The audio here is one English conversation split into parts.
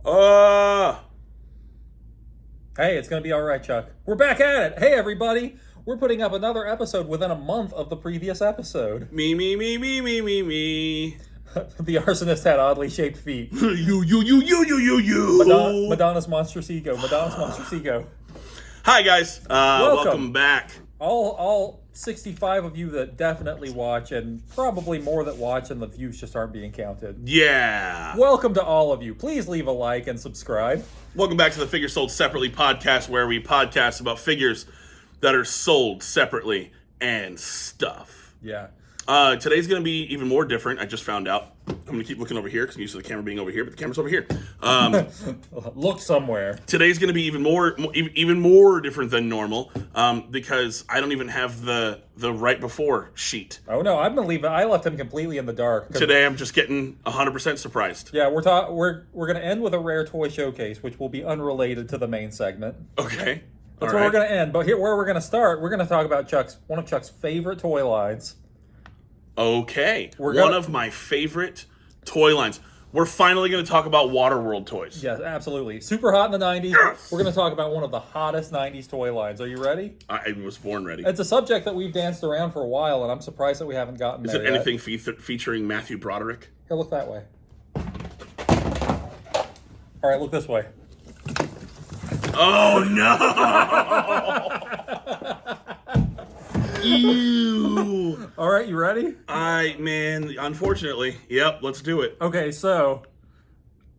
Uh, Hey, it's going to be all right, Chuck. We're back at it. Hey, everybody. We're putting up another episode within a month of the previous episode. me. The arsonist had oddly shaped feet. You. Madonna's Monstrous Ego. Hi, guys. Welcome back. All 65 of you that definitely watch, and probably more that watch, and the views just aren't being counted. Yeah. Welcome to all of you. Please leave a like and subscribe. Welcome back to the Figures Sold Separately podcast, where we podcast about figures that are sold separately and stuff. Yeah. Today's going to be even more different. I just found out. I'm going to keep looking over here because I'm used to the camera being over here, but the camera's over here. Look somewhere. Today's going to be even more different than normal because I don't even have the right before sheet. Oh no, I left him completely in the dark. Today I'm just getting 100% surprised. Yeah, we're going to end with a rare toy showcase, which will be unrelated to the main segment. Okay. That's where we're going to end. But here, where we're going to start, we're going to talk about one of Chuck's favorite toy lines. Okay. One of my favorite toy lines. We're finally going to talk about Waterworld toys. Yes, absolutely. Super hot in the 90s. Yes! We're going to talk about one of the hottest 90s toy lines. Are you ready? I was born ready. It's a subject that we've danced around for a while, and I'm surprised that we haven't gotten there yet. Is it anything featuring Matthew Broderick? Here, look that way. All right, look this way. Oh, no! Ew. All right, you ready? Unfortunately. Yep, let's do it. Okay, so,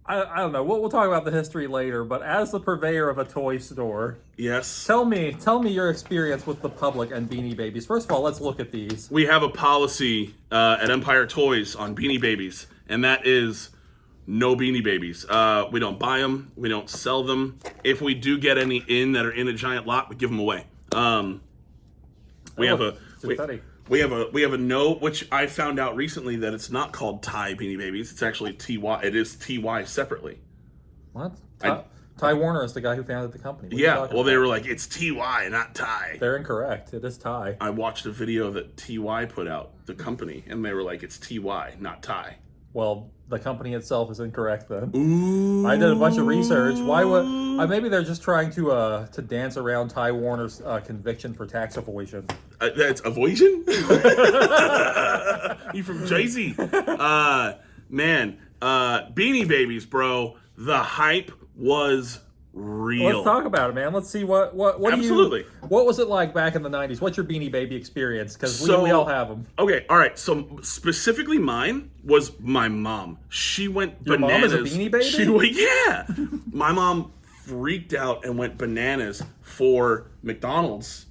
I don't know. We'll talk about the history later, but as the purveyor of a toy store... Yes. Tell me your experience with the public and Beanie Babies. First of all, let's look at these. We have a policy at Empire Toys on Beanie Babies, and that is no Beanie Babies. We don't buy them. We don't sell them. If we do get any in that are in a giant lot, we give them away. We have a note, which I found out recently that it's not called Ty Beanie Babies. It's actually TY. It is TY separately. What? Ty Warner is the guy who founded the company. Yeah, well, they were like, it's TY, not Ty. They're incorrect. It is Ty. I watched a video that TY put out, the company, and they were like, it's TY, not Ty. Well, the company itself is incorrect then. Ooh. I did a bunch of research. Why would maybe they're just trying to dance around Ty Warner's conviction for tax evasion. That's evasion? You from Jay-Z? Beanie Babies, bro. The hype was real. Let's talk about it, man. Let's see what Absolutely. What was it like back in the 90s? What's your Beanie Baby experience? Because we all have them. Okay, all right. So specifically mine was my mom. She went bananas. Your mom is a Beanie Baby? Yeah. My mom freaked out and went bananas for McDonald's.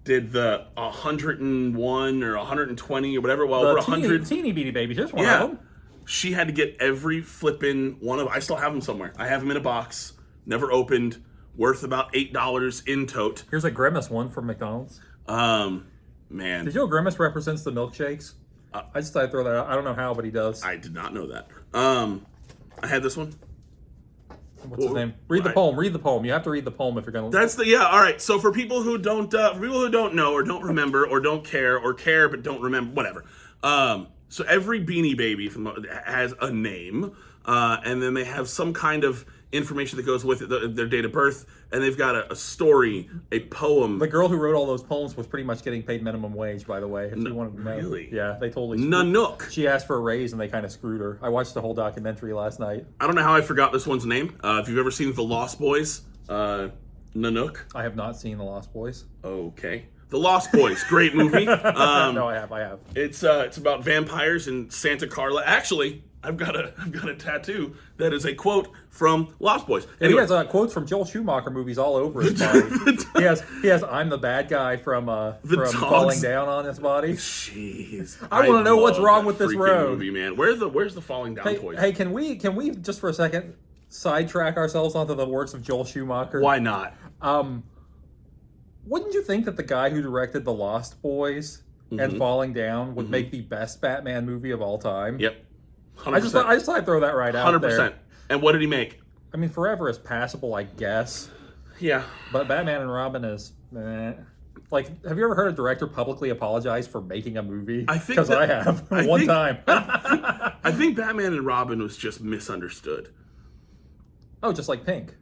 Did the 101 or 120 or whatever, over 100. Teeny Beanie Babies. Here's one of them. She had to get every flippin' one of them. I still have them somewhere. I have them in a box. Never opened, worth about $8 in tote. Here's a Grimace one from McDonald's. Man. Did you know Grimace represents the milkshakes? I just thought I'd throw that out. I don't know how, but he does. I did not know that. I had this one. What's his name? Read the poem. You have to read the poem if you're gonna. All right. So for people who don't know or don't remember or don't care or care but don't remember, whatever. So every Beanie Baby has a name, and then they have some kind of information that goes with it, their date of birth, and they've got a story, a poem. The girl who wrote all those poems was pretty much getting paid minimum wage, by the way, if you wanted to know. Really? Yeah, they totally Nanook. She asked for a raise, and they kind of screwed her. I watched the whole documentary last night. I don't know how I forgot this one's name. If you've ever seen The Lost Boys, Nanook. I have not seen The Lost Boys. Okay. The Lost Boys, great movie. No, I have. It's about vampires in Santa Carla. Actually, I've got a tattoo that is a quote from Lost Boys. Anyway. He has quotes from Joel Schumacher movies all over his body. he has "I'm the bad guy" from Falling Down on his body. Jeez, I want to know what's wrong with this road, movie, man. Where's the Falling Down toys? Hey, can we just for a second sidetrack ourselves onto the works of Joel Schumacher? Why not? Wouldn't you think that the guy who directed The Lost Boys and Falling Down would make the best Batman movie of all time? Yep. 100%. I just thought I'd throw that right out 100%. There. And what did he make? I mean, Forever is passable, I guess. Yeah. But Batman and Robin is... Like, have you ever heard a director publicly apologize for making a movie? I think because I have one time. I think Batman and Robin was just misunderstood. Oh, just like pink.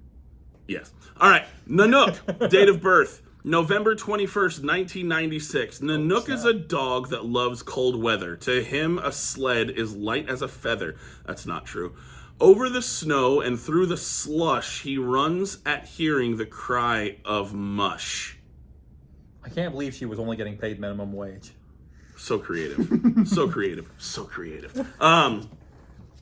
Yes. All right. Nanook, date of birth, November 21st, 1996. Nanook is a dog that loves cold weather. To him, a sled is light as a feather. That's not true. Over the snow and through the slush, he runs at hearing the cry of mush. I can't believe she was only getting paid minimum wage. So creative. So creative. So creative. Beanie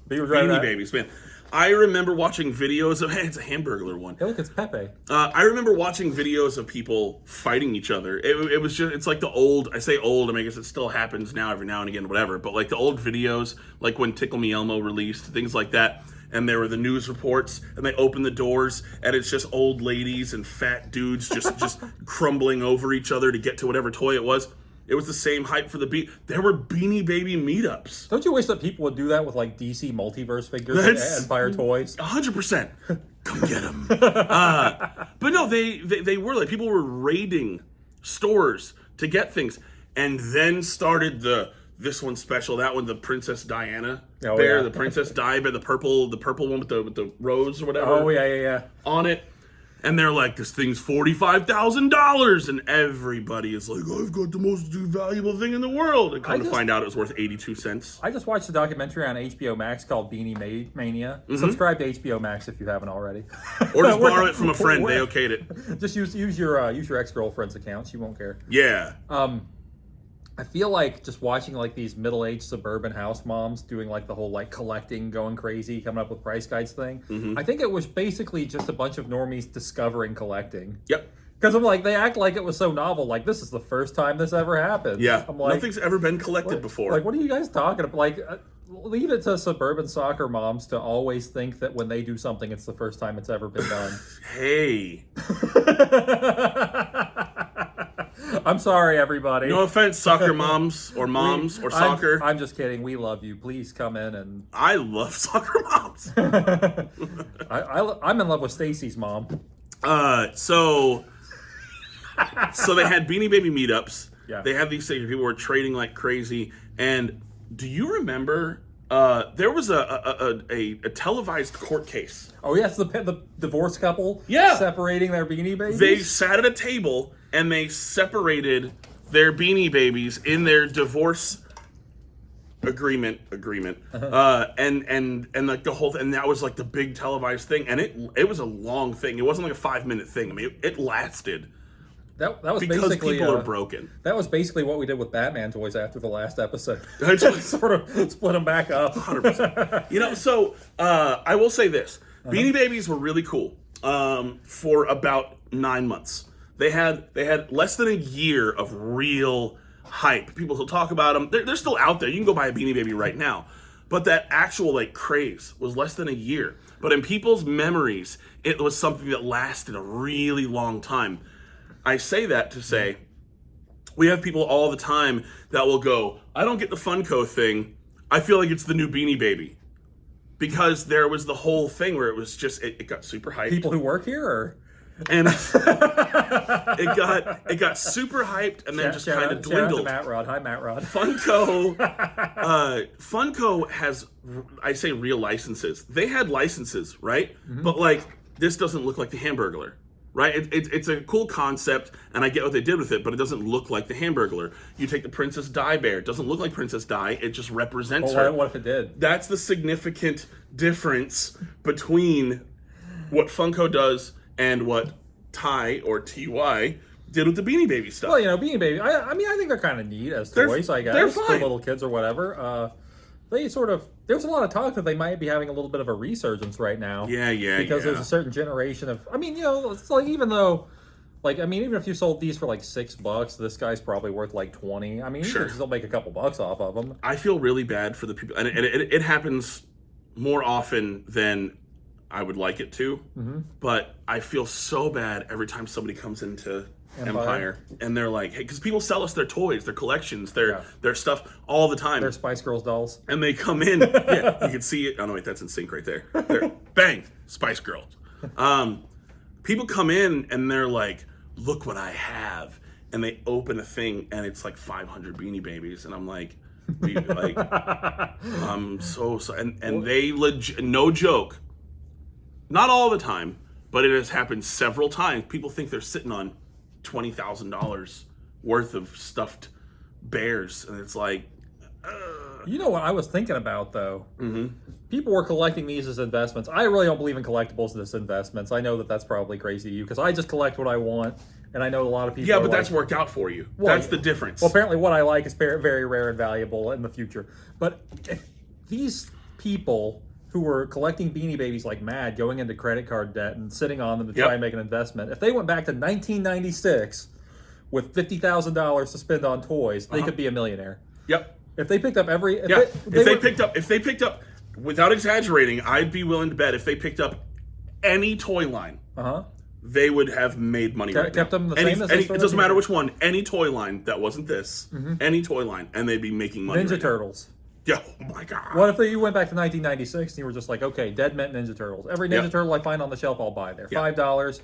Beanie Babies, man. I remember watching videos of... Hey, it's a Hamburglar one. Hey, look, it's Pepe. I remember watching videos of people fighting each other. It was just... It's like the old... I say old, I mean, I guess it still happens now every now and again, whatever. But like the old videos, like when Tickle Me Elmo released, things like that. And there were the news reports, and they open the doors, and it's just old ladies and fat dudes just crumbling over each other to get to whatever toy it was. It was the same hype for the beat. There were Beanie Baby meetups. Don't you wish that people would do that with like DC multiverse figures and Empire toys? 100%. Come get them. But no, they were like, people were raiding stores to get things, and then started this one special, that one, the Princess Diana bear, the Princess Di bear, the purple one with the rose or whatever. Oh yeah. On it. And they're like, this thing's $45,000, and everybody is like, I've got the most valuable thing in the world. And come to find out it was worth 82 cents. I just watched a documentary on HBO Max called Beanie Mania. Subscribe to HBO Max if you haven't already. Or just borrow it from a friend. They okayed it. Just use your ex-girlfriend's account. She won't care. Yeah. I feel like just watching like these middle-aged suburban house moms doing like the whole like collecting, going crazy, coming up with price guides thing. I think it was basically just a bunch of normies discovering collecting. Yep. Because I'm like, they act like it was so novel. Like, this is the first time this ever happened. Yeah. I'm like, nothing's ever been collected before. Like, what are you guys talking about? Like, leave it to suburban soccer moms to always think that when they do something, it's the first time it's ever been done. Hey. I'm sorry, everybody. No offense, soccer moms or soccer. I'm just kidding. We love you. Please come in and... I love soccer moms. I'm in love with Stacy's mom. So they had Beanie Baby meetups. Yeah. They had these things where people were trading like crazy. And do you remember there was a televised court case? Oh yes, the divorce couple. Yeah. Separating their Beanie Babies. They sat at a table and they separated their Beanie Babies in their divorce agreement. And like the whole thing, and that was like the big televised thing, and it was a long thing. It wasn't like a 5-minute thing. I mean, it lasted. That was because basically people are broken. That was basically what we did with Batman toys after the last episode. Sort Sort of split them back up. 100%. You know, so I will say this: Beanie Babies were really cool for about 9 months. They had less than a year of real hype. People still talk about them. They're still out there. You can go buy a Beanie Baby right now. But that actual like craze was less than a year. But in people's memories, it was something that lasted a really long time. I say that to say, we have people all the time that will go, I don't get the Funko thing. I feel like it's the new Beanie Baby. Because there was the whole thing where it was just, it got super hyped. People who work here, or? And it got super hyped and then just kind of dwindled. Matt Rod. Hi, Matt Rod. Funko has, I say, real licenses. They had licenses, right? But like, this doesn't look like the Hamburglar, right? It's a cool concept, and I get what they did with it, but it doesn't look like the Hamburglar. You take the Princess Di bear. It doesn't look like Princess Di. It just represents her. What if it did? That's the significant difference between what Funko does and what Ty or TY did with the Beanie Baby stuff. Well, you know, Beanie Baby, I mean, I think they're kind of neat as toys, I guess. They're fine. For little kids or whatever. There's a lot of talk that they might be having a little bit of a resurgence right now. Yeah. Because there's a certain generation of, I mean, you know, it's like, even if you sold these for like $6, this guy's probably worth like 20. I mean, you can still make a couple bucks off of them. I feel really bad for the people, and it happens more often than I would like it to, but I feel so bad every time somebody comes into Empire and they're like, hey, because people sell us their toys, their collections, their stuff all the time. They're Spice Girls dolls. And they come in, yeah, you can see it. Oh no, wait, that's in sync right there. They're, bang, Spice Girls. People come in and they're like, look what I have. And they open a thing and it's like 500 Beanie Babies. And I'm like, I'm so sorry. And they no joke, Not all the time, but it has happened several times. People think they're sitting on $20,000 worth of stuffed bears, and it's like, You know what I was thinking about, though? Mm-hmm. People were collecting these as investments. I really don't believe in collectibles as investments. I know that that's probably crazy to you, because I just collect what I want, and I know a lot of people yeah, are but like, that's worked out for you. Well, That's the difference. well, apparently what I like is very rare and valuable in the future. But if these people who were collecting Beanie Babies like mad, going into credit card debt and sitting on them to try and make an investment, if they went back to 1996 with $50,000 to spend on toys, they could be a millionaire. Yep. If they picked up every... If they picked up, without exaggerating, I'd be willing to bet if they picked up any toy line, they would have made money right kept now. them the same as they it started doesn't matter being. which one, any toy line that wasn't this, any toy line, and they'd be making money Ninja right Turtles. now. Yeah, oh my God. What if you went back to 1996 and you were just like, okay, Dead Mint Ninja Turtles. Every Ninja Turtle I find on the shelf, I'll buy there. $5,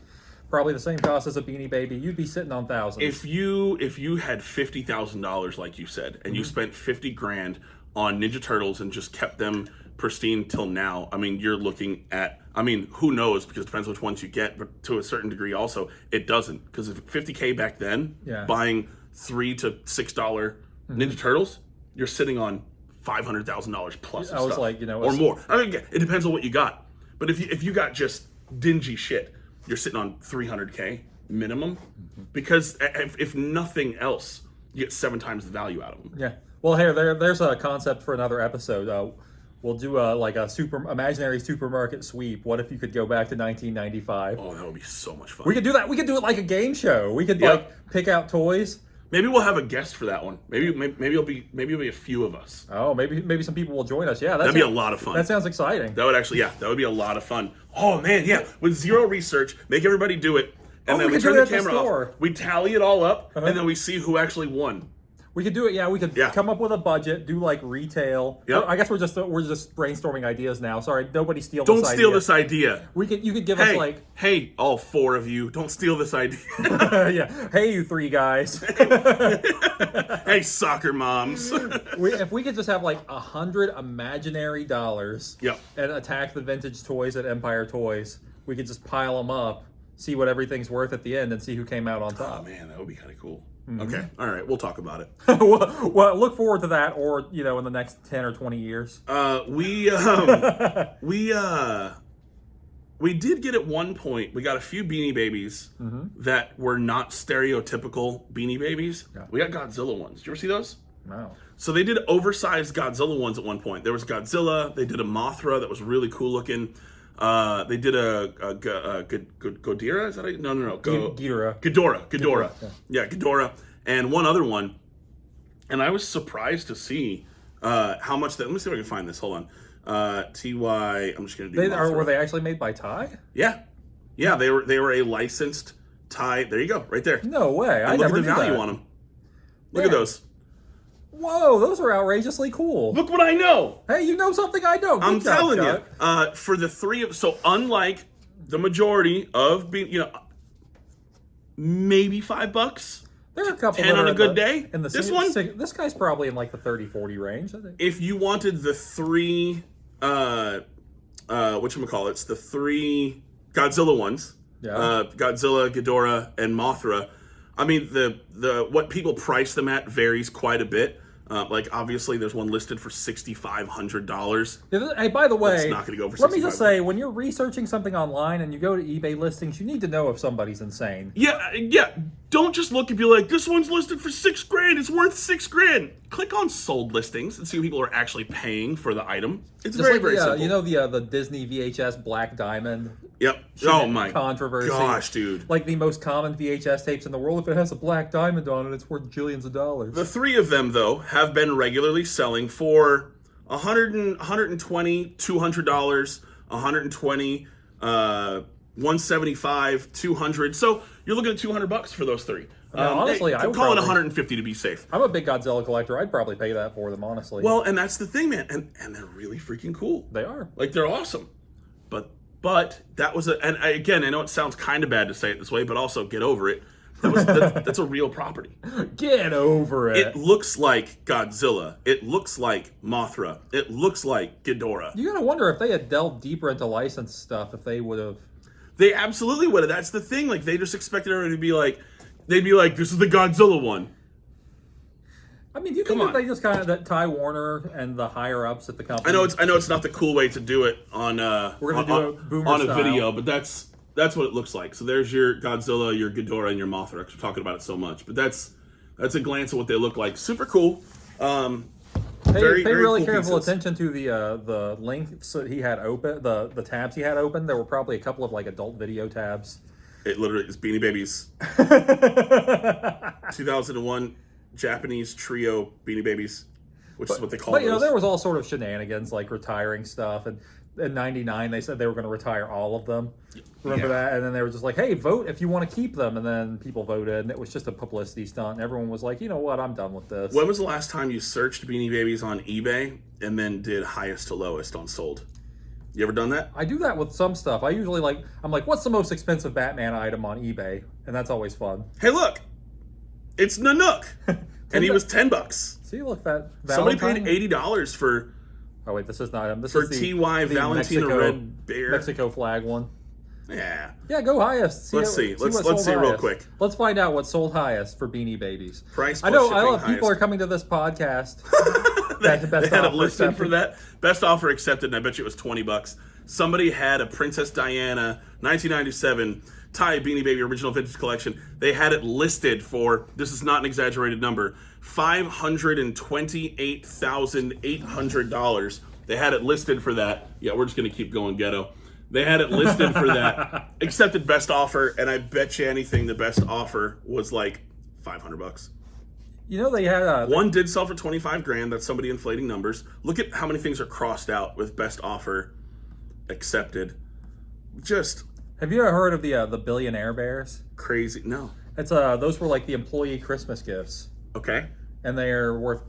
probably the same cost as a Beanie Baby. You'd be sitting on thousands. If you had $50,000, like you said, and you spent $50,000 on Ninja Turtles and just kept them pristine till now, I mean, you're looking at, I mean, who knows, because it depends which ones you get, but to a certain degree also, it doesn't. Because if $50K back then, buying $3 to $6 Ninja Turtles, you're sitting on $500,000 plus of stuff, like, you know, or more. I mean, it depends on what you got. But if you got just dingy shit, you're sitting on $300K minimum, because if nothing else, you get 7 times the value out of them. Yeah. Well, here, there's a concept for another episode. We'll do like a imaginary supermarket sweep. What if you could go back to 1995? Oh, that would be so much fun. We could do that. We could do it like a game show. We could like pick out toys. Maybe we'll have a guest for that one. Maybe it'll be a few of us. Oh, maybe some people will join us. Yeah, that'd be a lot of fun. That sounds exciting. That would actually, that would be a lot of fun. Oh man, yeah. With zero research, make everybody do it, and then we turn the camera off. We tally it all up, and then we see who actually won. We could do it. Yeah, we could come up with a budget, do like retail. Yep. I guess we're just brainstorming ideas now. Sorry, nobody steal Don't this idea. steal this idea. You could give us like, hey, all 4 of you, don't steal this idea. Yeah. Hey, you 3 guys. Hey, soccer moms. If we could just have like 100 imaginary dollars, Yep. and attack the vintage toys at Empire Toys, we could just pile them up, see what everything's worth at the end, and see who came out on top. Oh man, that would be kind of cool. Okay, all right, we'll talk about it. Well, look forward to that, or in the next 10 or 20 years. We did get at one point. We got a few Beanie Babies that were not stereotypical Beanie Babies. Yeah. We got Godzilla ones. Did you ever see those? No. So they did oversized Godzilla ones at one point. There was Godzilla. They did a Mothra that was really cool looking. They did a Godira. Is that no? Ghidorah. Yeah, Ghidorah, and one other one. And I was surprised to see how much that. Let me see if I can find this. Hold on. TY. I'm just gonna do. Were they actually made by Thai? Yeah. They were a licensed Thai. There you go, right there. No way. And look at the value on them. Look at those. Whoa, those are outrageously cool. Look what I know. Hey, you know something I know. I'm telling you. For the 3 of, so unlike the majority of, maybe $5. There are a couple 10 on a good day. And this guy's probably in like the 30-40 range, I think. If you wanted the 3, whatchamacallits, the 3 Godzilla ones, Godzilla, Ghidorah, and Mothra, I mean, the what people price them at varies quite a bit. Like, obviously, there's one listed for $6,500. Hey, by the way, it's not going to go for $6,500. Let me just say, when you're researching something online and you go to eBay listings, you need to know if somebody's insane. Yeah. Don't just look and be like, this one's listed for $6,000. It's worth $6,000. Click on sold listings and see what people are actually paying for the item. It's just very simple. You know the Disney VHS Black Diamond? Yep. Oh my controversy. Gosh, dude. Like the most common VHS tapes in the world. If it has a black diamond on it, it's worth jillions of dollars. The 3 of them, though, have been regularly selling for $120, $200, $120, $175, $200. So you're looking at $200 for those 3. Honestly, I would call it $150 to be safe. I'm a big Godzilla collector. I'd probably pay that for them, honestly. Well, and that's the thing, man. And they're really freaking cool. They are. Like, they're awesome. But that was and again, I know it sounds kind of bad to say it this way, but also get over it. That's a real property. Get over it. It looks like Godzilla. It looks like Mothra. It looks like Ghidorah. You gotta wonder if they had delved deeper into licensed stuff, if they would have. They absolutely would have. That's the thing. Like, they just expected everybody to be like, they'd be like, this is the Godzilla one. I mean, do you think that they just kind of, that Ty Warner and the higher ups at the company? I know it's not the cool way to do it on We're gonna do it boomer on a style. video, but that's what it looks like. So there's your Godzilla, your Ghidorah, and your Mothra. We're talking about it so much, but that's a glance at what they look like. Super cool. Pay really cool careful pieces. attention to the links that he had open, the tabs he had open. There were probably a couple of like adult video tabs. It literally is Beanie Babies. 2001 Japanese trio Beanie Babies, which is what they call But those. there was all sort of shenanigans like retiring stuff, and in '99 they said they were going to retire all of them. Remember that? And then they were just like, "Hey, vote if you want to keep them." And then people voted, and it was just a publicity stunt. And everyone was like, "You know what? I'm done with this." When was the last time you searched Beanie Babies on eBay and then did highest to lowest on sold? You ever done that? I do that with some stuff. I usually I'm like, "What's the most expensive Batman item on eBay?" And that's always fun. Hey, look, it's Nanook, and he was $10. See, look, that Somebody Valentine? paid $80 for Oh wait, this is not him. This for is the TY Valentina Mexico, Red Bear. Mexico flag one. Yeah. Yeah, go highest. Let's see. Let's what sold see real highest. quick. Let's find out what sold highest for Beanie Babies. Price I plus know. I shipping love people highest. are coming to this podcast. They Best had it offer listed accepted. for that. Best offer accepted, and I bet you it was $20. Somebody had a Princess Diana 1997 Thai Beanie Baby original vintage collection. They had it listed for, this is not an exaggerated number, $528,800. They had it listed for that. Yeah, we're just going to keep going ghetto. They had it listed for that. Accepted best offer, and I bet you anything the best offer was like $500. You know they had One did sell for 25 grand. That's somebody inflating numbers. Look at how many things are crossed out with best offer accepted. Just Have you ever heard of the Billionaire Bears? crazy. No. It's those were like the employee Christmas gifts, Okay. and they were worth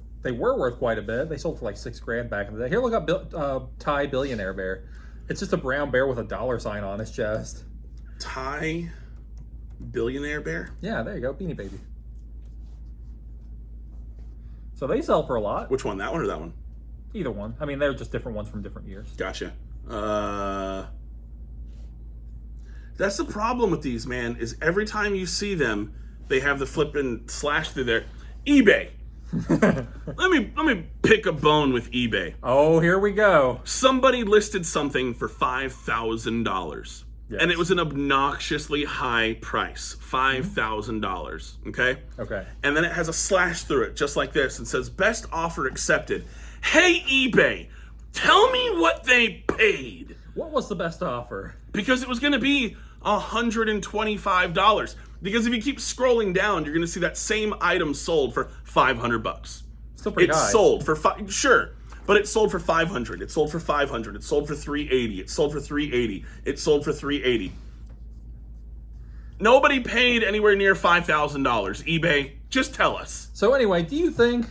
quite a bit. They sold for like $6,000 back in the day. Here, look up Thai Billionaire Bear. It's just a brown bear with a dollar sign on his chest. Thai Billionaire Bear? Yeah, there you go, Beanie Baby. So they sell for a lot. Which one? That one or that one? Either one. I mean, they're just different ones from different years. Gotcha. That's the problem with these, man, is every time you see them, they have the flipping slash through there. eBay. Let me pick a bone with eBay. Oh, here we go. Somebody listed something for $5,000. Yes. And it was an obnoxiously high price, $5,000, okay? Okay. And then it has a slash through it, just like this, and says, best offer accepted. Hey, eBay, tell me what they paid. What was the best offer? Because it was going to be $125. Because if you keep scrolling down, you're going to see that same item sold for $500. Still pretty It's high. sold for sure, but it sold for $500. It sold for $500. It sold for $380. It sold for $380. It sold for $380. Nobody paid anywhere near $5,000. eBay, just tell us. So anyway, do you think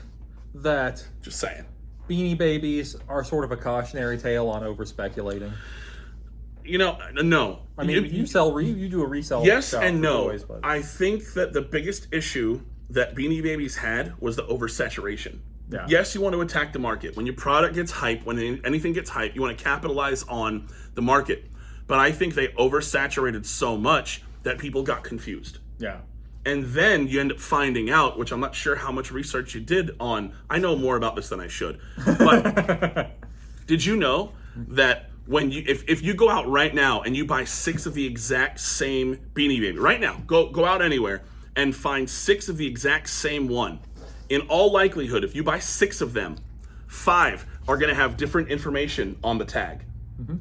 that Just saying. Beanie Babies are sort of a cautionary tale on over speculating? You know, no. I mean, you do a resell. Yes shop and for no. toys, but I think that the biggest issue that Beanie Babies had was the oversaturation. Yeah. Yes, you want to attack the market. When your product gets hype, when anything gets hype, you want to capitalize on the market. But I think they oversaturated so much that people got confused. yeah. And then you end up finding out, which I'm not sure how much research you did on. I know more about this than I should. But did you know that when if you go out right now and you buy 6 of the exact same Beanie Baby, right now, go out anywhere and find 6 of the exact same one, in all likelihood, if you buy 6 of them, 5 are going to have different information on the tag.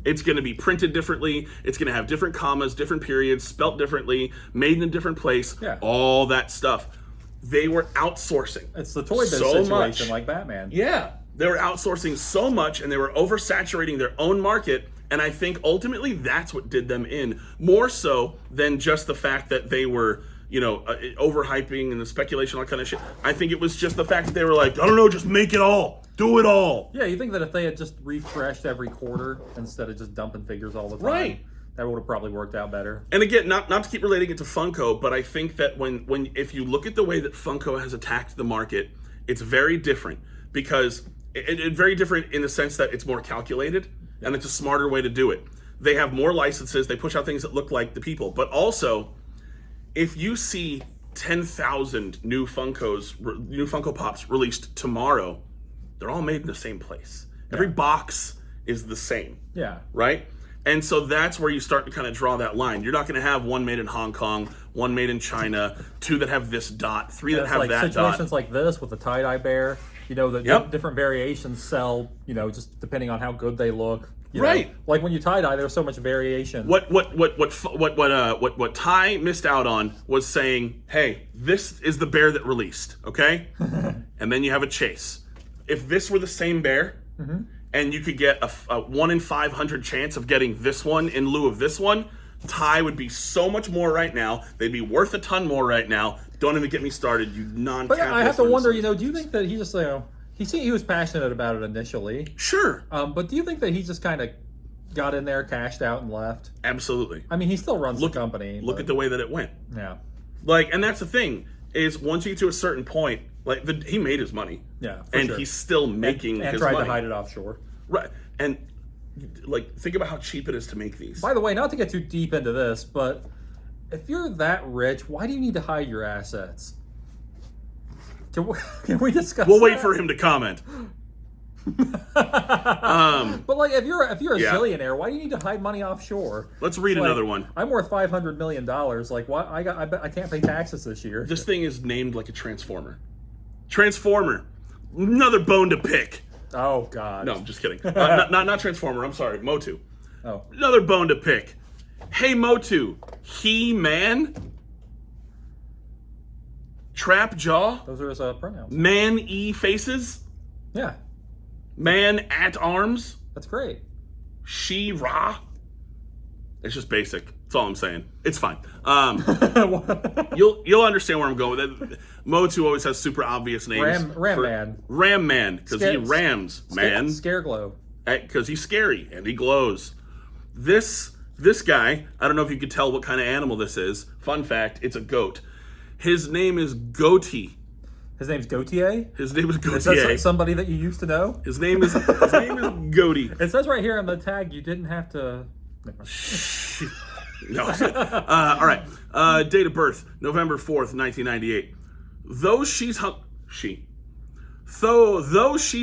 It's going to be printed differently. It's going to have different commas, different periods, spelt differently, made in a different place, Yeah. all that stuff. They were outsourcing. It's the toy biz So situation, much. like Batman. Yeah, they were outsourcing so much and they were oversaturating their own market. And I think ultimately that's what did them in, more so than just the fact that they were, overhyping and the speculation, all that kind of shit. I think it was just the fact that they were like, I don't know, just make it all. Do it all. Yeah, you think that if they had just refreshed every quarter instead of just dumping figures all the time, Right. That would have probably worked out better. And again, not to keep relating it to Funko, but I think that when if you look at the way that Funko has attacked the market, it's very different because it's very different in the sense that it's more calculated and it's a smarter way to do it. They have more licenses. They push out things that look like the people, but also if you see 10,000 new Funko Pops released tomorrow, they're all made in the same place. Every box is the same. Yeah. Right? And so that's where you start to kind of draw that line. You're not going to have one made in Hong Kong, one made in China, two that have this dot, three that have like that situations dot. like this with the tie-dye bear, the different variations sell, just depending on how good they look. Right. Know? Like when you tie-dye, there's so much variation. What Ty missed out on was saying, hey, this is the bear that released, okay? And then you have a chase. If this were the same bear, and you could get a 1 in 500 chance of getting this one in lieu of this one, Ty would be so much more right now. They'd be worth a ton more right now. Don't even get me started, you non-capitalist. But I have to wonder, do you think that he just, he was passionate about it initially. Sure. But do you think that he just kind of got in there, cashed out, and left? Absolutely. I mean, he still runs the company. Look at the way that it went. Yeah. And that's the thing, is once you get to a certain point, he made his money. Yeah, and sure. he's still making his money. And tried to hide it offshore. Right. And, think about how cheap it is to make these. By the way, not to get too deep into this, but if you're that rich, why do you need to hide your assets? Can we discuss We'll wait for him to comment. But if you're a zillionaire, why do you need to hide money offshore? Let's read another one. I'm worth $500 million. Why? I can't pay taxes this year. This thing is named like a transformer. Transformer. Another bone to pick. Oh God. No, I'm just kidding. Not Transformer. I'm sorry, Motu. Oh. Another bone to pick. Hey Motu, He-Man, Trap Jaw. Those are his pronouns. Man-E faces. Yeah. Man at arms. That's great. She-Ra. It's just basic. That's all I'm saying. It's fine. You'll understand where I'm going with it. Motu always has super obvious names. Ram Man. Ram Man, because he rams, man. Scare glow. Because he's scary and he glows. This guy, I don't know if you could tell what kind of animal this is. Fun fact, it's a goat. His name is Goatee. His name's Gautier? His name is Gautier. Is that somebody that you used to know? His name is Goatee. It says right here on the tag you didn't have to... No. All right. Date of birth, November 4th, 1998. Though she's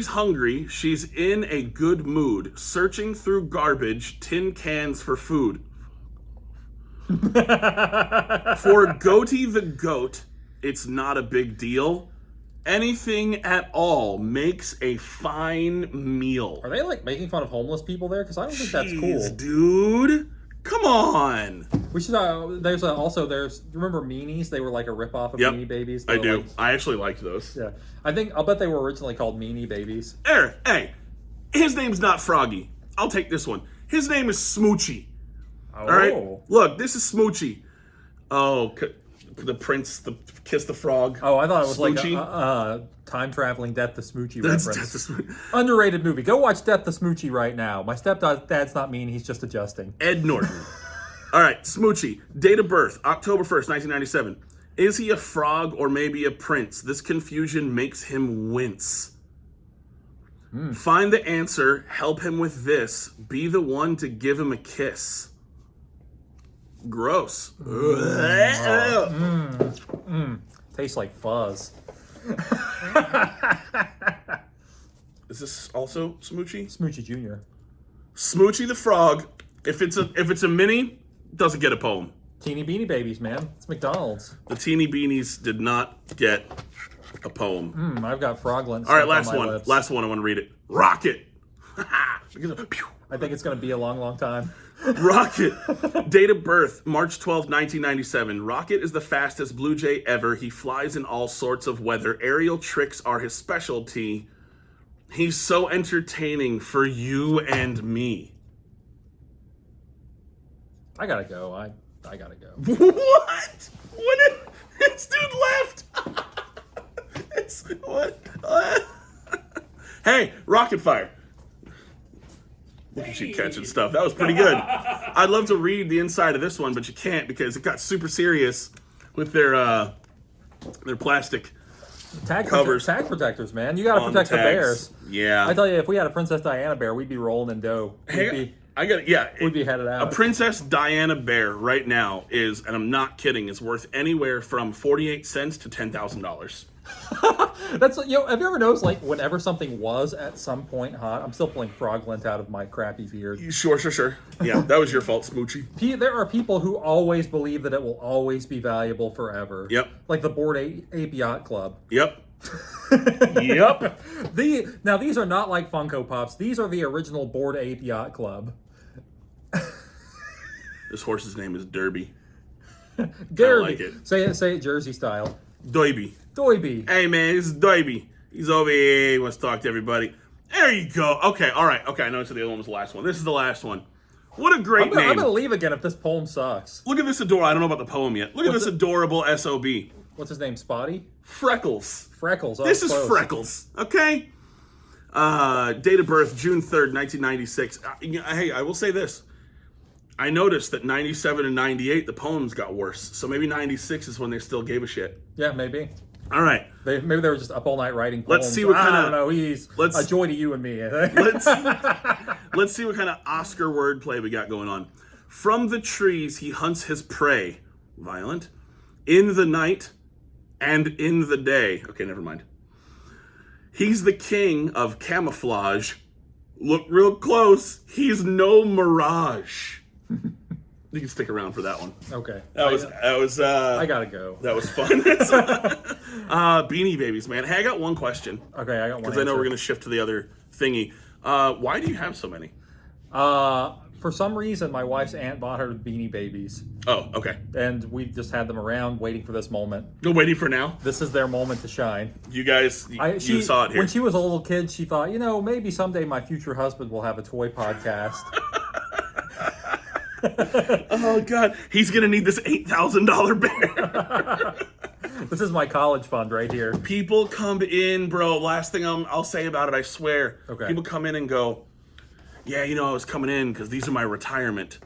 hungry, she's in a good mood, searching through garbage, tin cans for food. For Goatee the goat, it's not a big deal. Anything at all makes a fine meal. Are they making fun of homeless people there? Because I don't think that's cool. Dude. Come on. We should. There's remember Meanies? They were like a ripoff of Beanie Babies. I do. I actually liked those. Yeah, I'll bet they were originally called Meanie Babies. Hey, his name's not Froggy. I'll take this one. His name is Smoochie. Oh. All right. Look, this is Smoochie. Oh, the prince, kiss the frog. Oh, I thought it was Smoochie. like a time traveling Death to Smoochie That's reference. Death to Smoochie. Underrated movie. Go watch Death to Smoochie right now. My stepdad's not mean. He's just adjusting. Ed Norton. All right, Smoochie. Date of birth, October 1st, 1997. Is he a frog or maybe a prince? This confusion makes him wince. Find the answer. Help him with this. Be the one to give him a kiss. Gross. Tastes like fuzz. Is this also Smoochie? Smoochie Jr. Smoochie the frog. If it's a mini, doesn't get a poem. Teeny Beanie Babies, man. It's McDonald's. The teeny beanies did not get a poem. I've got froglet. All right, last one. Lips. Last one. I want to read it. Rocket. I think it's going to be a long, long time. Rocket. Date of birth, March 12, 1997. Rocket is the fastest Blue Jay ever. He flies in all sorts of weather. Aerial tricks are his specialty. He's so entertaining for you and me. I gotta go. I gotta go. What? This dude left. What? Hey, rocket fire. Look at you catching stuff. That was pretty good. I'd love to read the inside of this one, but you can't because it got super serious with their plastic covers. Tag protectors, man. You got to protect the tags. bears. Yeah. I tell you, if we had a Princess Diana bear, we'd be rolling in dough. We'd be headed out. A Princess Diana bear right now is, and I'm not kidding, is worth anywhere from 48 cents to $10,000. That's have you ever noticed like whenever something was at some point hot, I'm still pulling frog lint out of my crappy beard. Sure. Yeah, that was your fault, Smoochie. There are people who always believe that it will always be valuable forever. Yep. Like the Bored Ape Yacht Club. Yep. Yep. Now these are not like Funko Pops. These are the original Bored Ape Yacht Club. This horse's name is Derby. Derby. Like it. Say it Jersey style. Doiby. Hey man, this is Doiby. He's over here. He wants to talk to everybody. There you go. Okay, all right. Okay, I know the other one was the last one. This is the last one. What a great name. I'm going to leave again if this poem sucks. Look at this adorable. I don't know about the poem yet. Look at this adorable SOB. What's his name? Spotty? Freckles. Freckles. Oh, this is close. Freckles. Okay. Date of birth, June 3rd, 1996. Hey, I will say this. I noticed that 97 and 98, the poems got worse. So maybe 96 is when they still gave a shit. Yeah, maybe. All right. Maybe they were just up all night writing poems. Let's see what kind of... I don't know. He's a joy to you and me. let's see what kind of Oscar wordplay we got going on. From the trees he hunts his prey. Violent. In the night and in the day. Okay, never mind. He's the king of camouflage. Look real close. He's no mirage. You can stick around for that one. Okay. That was. I gotta go. That was fun. Beanie Babies, man. Hey, I got one question. Okay, I got one. Because I know we're gonna shift to the other thingy. Why do you have so many? For some reason, my wife's aunt bought her Beanie Babies. Oh, okay. And we've just had them around, waiting for this moment. You're waiting for now? This is their moment to shine. You guys, you saw it here. When she was a little kid, she thought, maybe someday my future husband will have a toy podcast. Oh God, he's gonna need this $8,000 bear. This is my college fund right here. People come in, bro. Last thing I'll say about it, I swear. Okay. People come in and go, yeah, I was coming in because these are my retirement.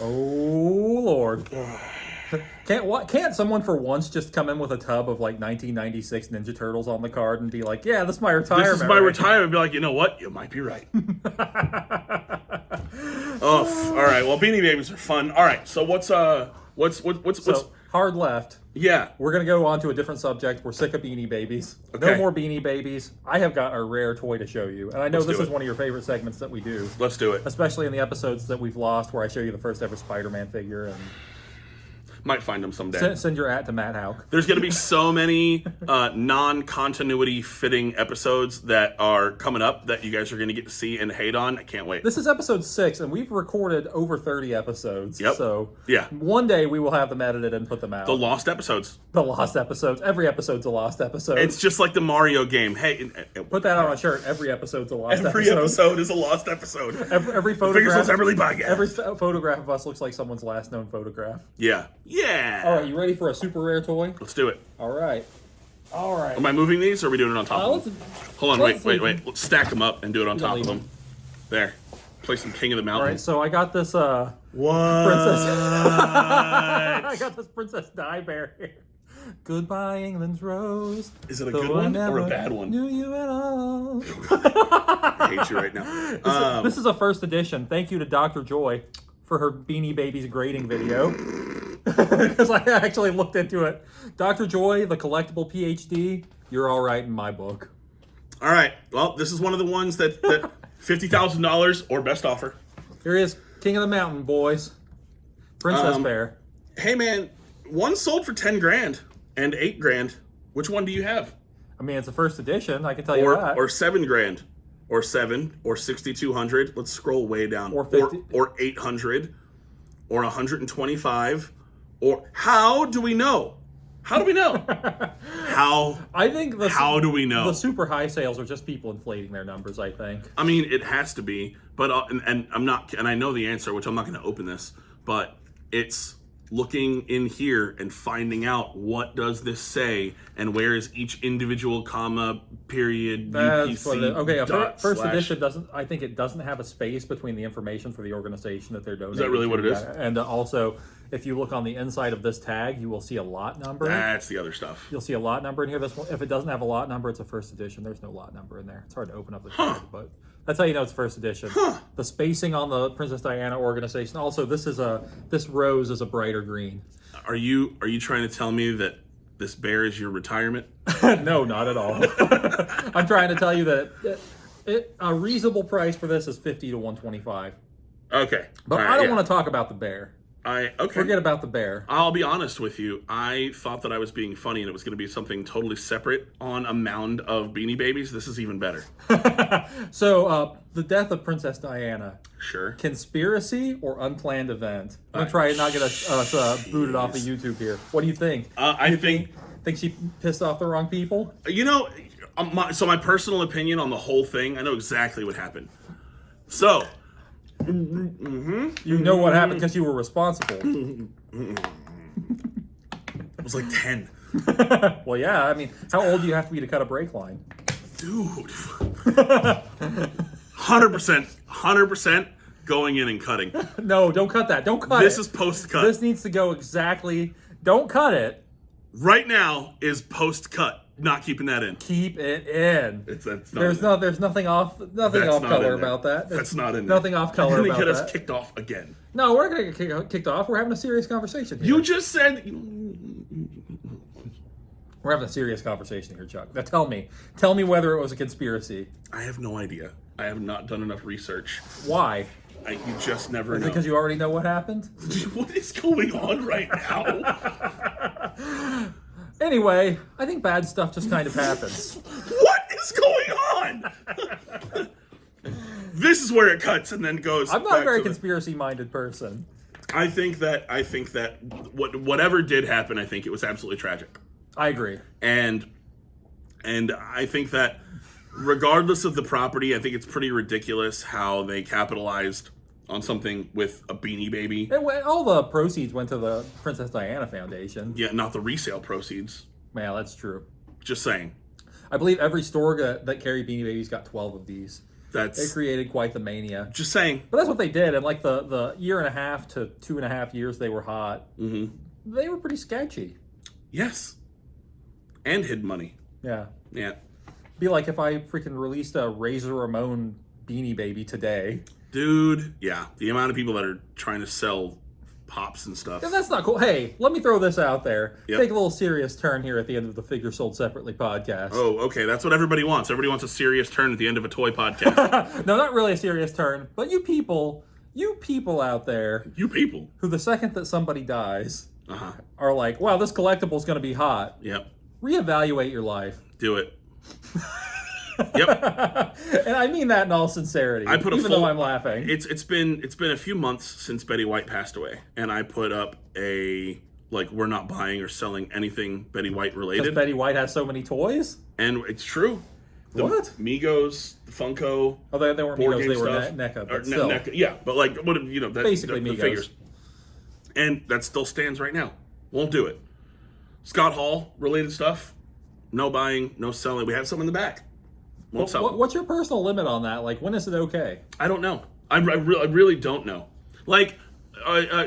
Oh Lord. Can't someone for once just come in with a tub of like 1996 Ninja Turtles on the card and be like, yeah, this is my retirement. This is my retirement. Be like, you know what? You might be right. Oh, all right. Well, Beanie Babies are fun. All right. So what's hard left? Yeah. We're gonna go on to a different subject. We're sick of Beanie Babies. Okay. No more Beanie Babies. I have got a rare toy to show you, and I know this is one of your favorite segments that we do. Let's do it. Especially in the episodes that we've lost, where I show you the first ever Spider-Man figure and. Might find them someday. Send your at to Matt Hauk. There's going to be so many non-continuity fitting episodes that are coming up that you guys are going to get to see and hate on. I can't wait. This is episode 6, and we've recorded over 30 episodes. Yep. So yeah, one day we will have them edited and put them out. The lost episodes. The lost episodes. Every episode's a lost episode. It's just like the Mario game. Hey, put that on a shirt. Every episode's a lost episode. Every episode is a lost episode. Every photograph. Podcast. Every photograph of us looks like someone's last known photograph. Yeah. Yeah. All right, you ready for a super rare toy? Let's do it. All right. Am I moving these, or are we doing it on top of them? Hold on, wait. Let's stack them up and do it on top of them. There. Play some King of the Mountain. All right, so I got this what? Princess. I got this Princess Di Bear here. Goodbye, England's Rose. Is it a good one or a bad one? Knew you at all. I hate you right now. This is a first edition. Thank you to Dr. Joy for her Beanie Babies grading video. Because I actually looked into it. Dr. Joy, the collectible PhD, you're all right in my book. All right. Well, this is one of the ones that $50,000 or best offer. Here he is, King of the Mountain, boys. Princess Bear. Hey, man, one sold for 10 grand and 8 grand. Which one do you have? I mean, it's a first edition. I can tell you that. Or 7 grand, or 7, or 6,200. Let's scroll way down. Or 50. Or 800, or 125. Or how do we know? How do we know? I think how do we know? The super high sales are just people inflating their numbers, I think. I mean, it has to be, but and I'm not, and I know the answer, which I'm not going to open this, but it's looking in here and finding out what does this say and where is each individual comma, period, That's what it is. UPC, Okay, dot, first slash. edition doesn't. I think it doesn't have a space between the information for the organization that they're donating. Is that really what it is? And also, if you look on the inside of this tag, you will see a lot number. That's the other stuff. You'll see a lot number in here. This one, if it doesn't have a lot number, it's a first edition. There's no lot number in there. It's hard to open up the tag, but that's how you know it's first edition. The spacing on the Princess Diana organization. Also, this rose is a brighter green. Are you trying to tell me that this bear is your retirement? No, not at all. I'm trying to tell you that a reasonable price for this is $50 to $125. Okay. But I don't want to talk about the bear. Okay. Forget about the bear. I'll be honest with you. I thought that I was being funny and it was going to be something totally separate on a mound of Beanie Babies. This is even better. So, the death of Princess Diana. Sure. Conspiracy or unplanned event? I'm going to try and not get us booted off of YouTube here. What do you think? I think she pissed off the wrong people? You know, my personal opinion on the whole thing, I know exactly what happened. So, you know what happened because you were responsible. it was like 10. Well, yeah, I mean, how old do you have to be to cut a brake line? Dude. 100% going in and cutting. No, don't cut that. Don't cut This it. is post-cut. This needs to go exactly. Don't cut it. Right now is post-cut. Not keeping that in. Keep it in. That's not There's in there. there's nothing off That's not color in there. about that. That's not in there. Nothing off color You're about gonna get that. us kicked off again. No, we're not gonna get kicked off. We're having a serious conversation here. You just said... We're having a serious conversation here, Chuck. Now tell me whether it was a conspiracy. I have no idea. I have not done enough research. Why? You just never Is it know. because you already know what happened? What is going on right now? Anyway, I think bad stuff just kind of happens. What is going on? This is where it cuts and then goes. I'm not a back very to the- conspiracy-minded person. I think that whatever did happen, I think it was absolutely tragic. I agree. And I think that regardless of the property, I think it's pretty ridiculous how they capitalized on something with a Beanie Baby. All the proceeds went to the Princess Diana Foundation. Yeah, not the resale proceeds. Yeah, that's true. Just saying. I believe every store that carried Beanie Babies got 12 of these. They That's created quite the mania. just saying. But that's what they did. And like the year and a half to 2.5 years they were hot, they were pretty sketchy. Yes. And hid money. Yeah. Yeah. Be like if I freaking released a Razor Ramon Beanie Baby today. Dude, yeah. The amount of people that are trying to sell pops and stuff. And that's not cool. Hey, let me throw this out there. Yep. Take a little serious turn here at the end of the Figure Sold Separately podcast. Oh, okay. That's what everybody wants. Everybody wants a serious turn at the end of a toy podcast. No, not really a serious turn, but you people out there You people. who the second that somebody dies Uh-huh. are like, wow, this collectible is going to be hot. Yep. Reevaluate your life. Do it. Yep. And I mean that in all sincerity. I put a even full- though I'm laughing. It's been a few months since Betty White passed away, and I put up a we're not buying or selling anything Betty White Because related, Betty White has so many toys. and it's true. The What? Migos, the Funko, Oh, they weren't board Migos, game they were stuff, NECA, or but still. NECA, yeah, but that, Basically the Migos. figures, and that still stands right now. Won't do it. Scott Hall related stuff, no buying, no selling. We have some in the back. Won't sell. them. What's your personal limit on that? Like, when is it okay? I don't know. I really don't know. Like,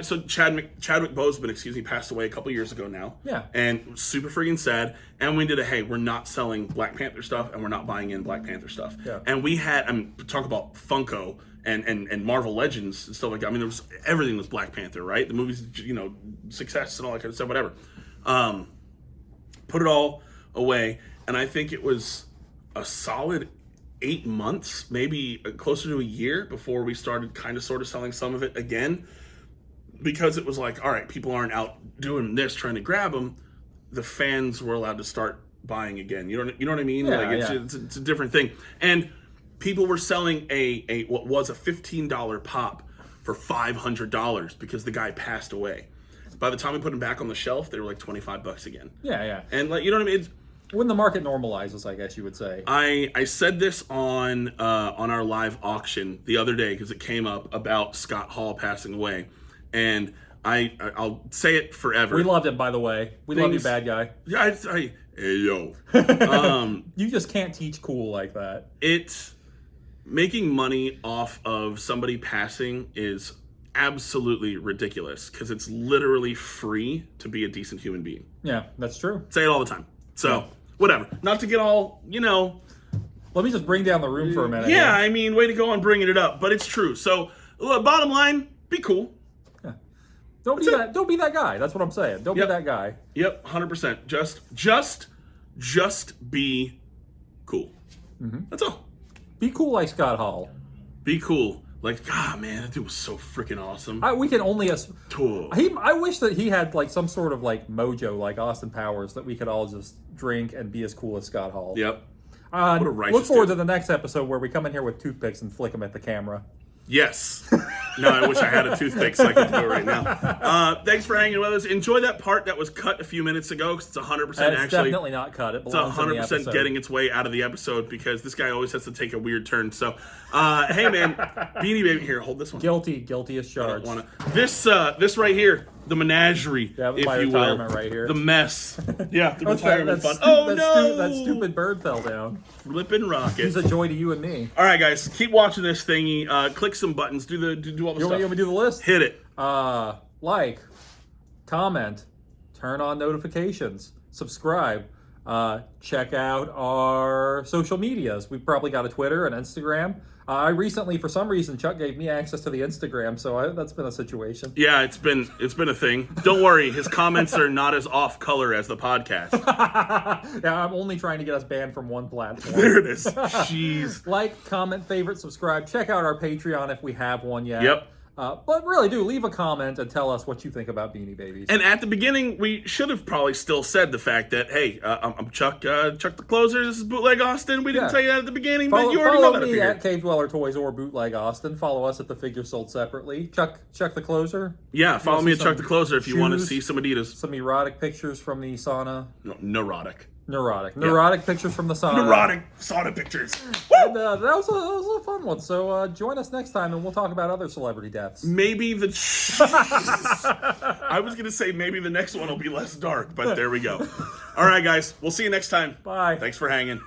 so Chadwick Boseman, passed away a couple years ago now. Yeah. And super freaking sad. And we did hey, we're not selling Black Panther stuff, and we're not buying in Black Panther stuff. Yeah. And we had, talk about Funko and Marvel Legends and stuff like that. I mean, everything was Black Panther, right? The movies, success and all that kind of stuff, whatever. Put it all away, and I think it was a solid 8 months, maybe closer to a year before we started kind of sort of selling some of it again, because it was like, all right, people aren't out doing this trying to grab them. The fans were allowed to start buying again. You know what I mean? Yeah, like yeah. it's a different thing. And people were selling a what was a $15 pop for $500 because the guy passed away. By the time we put them back on the shelf, they were like $25 again. Yeah, yeah. And you know what I mean? When the market normalizes, I guess you would say. I said this on our live auction the other day because it came up about Scott Hall passing away, and I'll say it forever. We loved him, by the way. We love you, bad guy. Yeah, hey, yo. You just can't teach cool like that. It's making money off of somebody passing is absolutely ridiculous because it's literally free to be a decent human being. Yeah, that's true. Say it all the time. So, whatever. Not to get all, Let me just bring down the room for a minute. Yeah, I mean, way to go on bringing it up, but it's true. So, bottom line, be cool. Yeah. Don't be that guy. That's what I'm saying. Don't be that guy. Yep, 100%. Just be cool. Mm-hmm. That's all. Be cool like Scott Hall. Be cool. Like, man, that dude was so freaking awesome. We can only... Cool. I wish that he had like some sort of like mojo like Austin Powers that we could all just drink and be as cool as Scott Hall. Yep. What a righteous look forward dude. to the next episode where we come in here with toothpicks and flick them at the camera. Yes. No, I wish I had a toothpick so I could do it right now. Thanks for hanging with us. Enjoy that part that was cut a few minutes ago because it's 100% It's actually. definitely not cut. It It's belongs in the 100% episode. getting its way out of the episode because this guy always has to take a weird turn. So, hey man, Beanie Baby, here, hold this one. Guilty as I charged. don't wanna. This right here, the menagerie, Yeah, if my you will, retirement right here. the mess. Yeah, the What's retirement fund. That stupid bird fell down. Flippin' rocket. He's a joy to you and me. All right, guys, keep watching this thingy. Click some buttons. Do all the You want stuff. me to do the list? Hit it. Like, comment, turn on notifications, subscribe, check out our social medias. We've probably got a Twitter and Instagram. I recently, for some reason, Chuck gave me access to the Instagram, so that's been a situation. Yeah, it's been a thing. Don't worry, his comments are not as off color as the podcast. Yeah, I'm only trying to get us banned from one platform. There it is. Jeez. Like, comment, favorite, subscribe. Check out our Patreon if we have one yet. Yep. But really do leave a comment and tell us what you think about Beanie Babies. And at the beginning, we should have probably still said the fact that, hey, I'm Chuck the Closer. This is Bootleg Austin. We didn't tell you that at the beginning, but you already know that. Follow me at Cave Dweller Toys or Bootleg Austin. Follow us at the Figure Sold Separately. Chuck the Closer. Yeah, follow me at Chuck the Closer if you want to shoes, see some Adidas. Some erotic pictures from the sauna. No, neurotic. Neurotic pictures from the sauna. Neurotic sauna pictures. And, that was a fun one. So join us next time and we'll talk about other celebrity deaths. Maybe I was going to say maybe the next one will be less dark, but there we go. All right, guys. We'll see you next time. Bye. Thanks for hanging.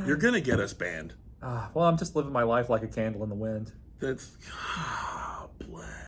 You're going to get us banned. Well, I'm just living my life like a candle in the wind. That's...